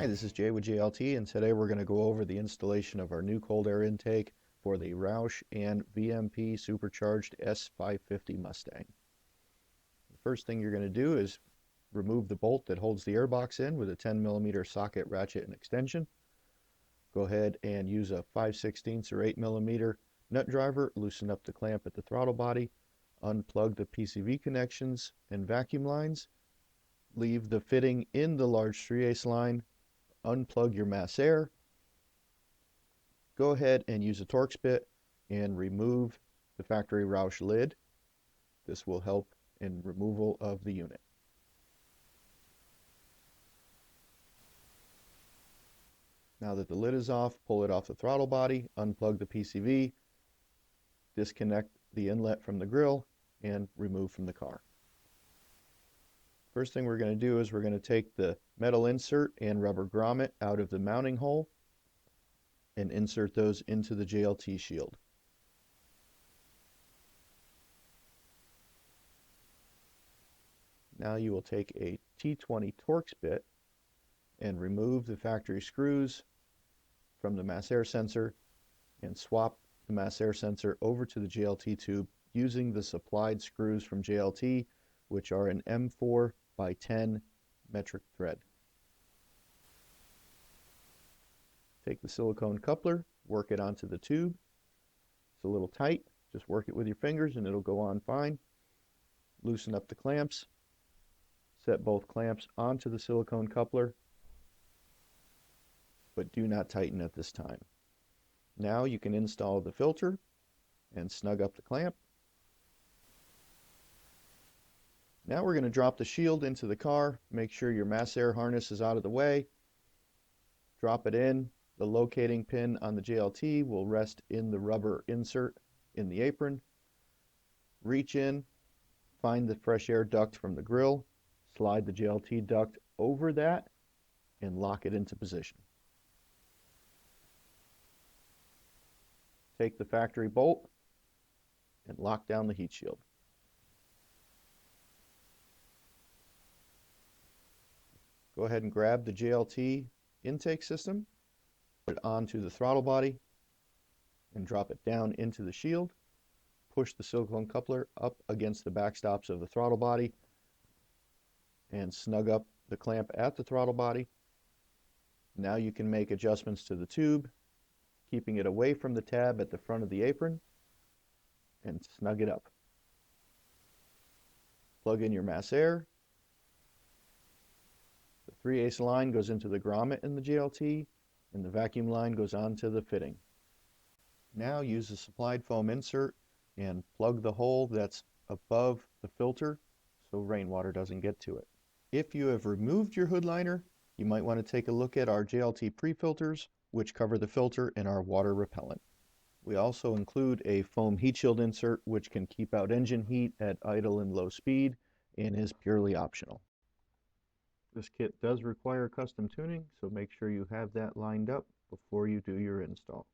Hi, this is Jay with JLT, and today we're going to go over the installation of our new cold air intake for the Roush and VMP Supercharged S550 Mustang. The first thing you're going to do is remove the bolt that holds the airbox in with a 10mm socket, ratchet, and extension. Go ahead and use a 5/16 or 8mm nut driver, loosen up the clamp at the throttle body, unplug the PCV connections and vacuum lines, leave the fitting in the large 3/8 line, unplug your mass air, go ahead and use a Torx bit and remove the factory Roush lid. This will help in removal of the unit. Now that the lid is off, pull it off the throttle body, unplug the PCV, disconnect the inlet from the grill, and remove from the car. First thing we're going to do is we're going to take the metal insert and rubber grommet out of the mounting hole and insert those into the JLT shield. Now you will take a T20 Torx bit and remove the factory screws from the mass air sensor and swap the mass air sensor over to the JLT tube using the supplied screws from JLT, which are an M4 by 10 metric thread. Take the silicone coupler, work it onto the tube. It's a little tight, just work it with your fingers and it'll go on fine. Loosen up the clamps, set both clamps onto the silicone coupler, but do not tighten at this time. Now you can install the filter and snug up the clamp. Now we're going to drop the shield into the car. Make sure your mass air harness is out of the way. Drop it in. The locating pin on the JLT will rest in the rubber insert in the apron. Reach in, find the fresh air duct from the grill, slide the JLT duct over that, and lock it into position. Take the factory bolt and lock down the heat shield. Go ahead and grab the JLT intake system, put it onto the throttle body, and drop it down into the shield. Push the silicone coupler up against the backstops of the throttle body and snug up the clamp at the throttle body. Now you can make adjustments to the tube, keeping it away from the tab at the front of the apron, and snug it up. Plug in your mass air. The 3/8 line goes into the grommet in the JLT, and the vacuum line goes onto the fitting. Now use the supplied foam insert and plug the hole that's above the filter so rainwater doesn't get to it. If you have removed your hood liner, you might want to take a look at our JLT pre-filters, which cover the filter and are water repellent. We also include a foam heat shield insert which can keep out engine heat at idle and low speed and is purely optional. This kit does require custom tuning, so make sure you have that lined up before you do your install.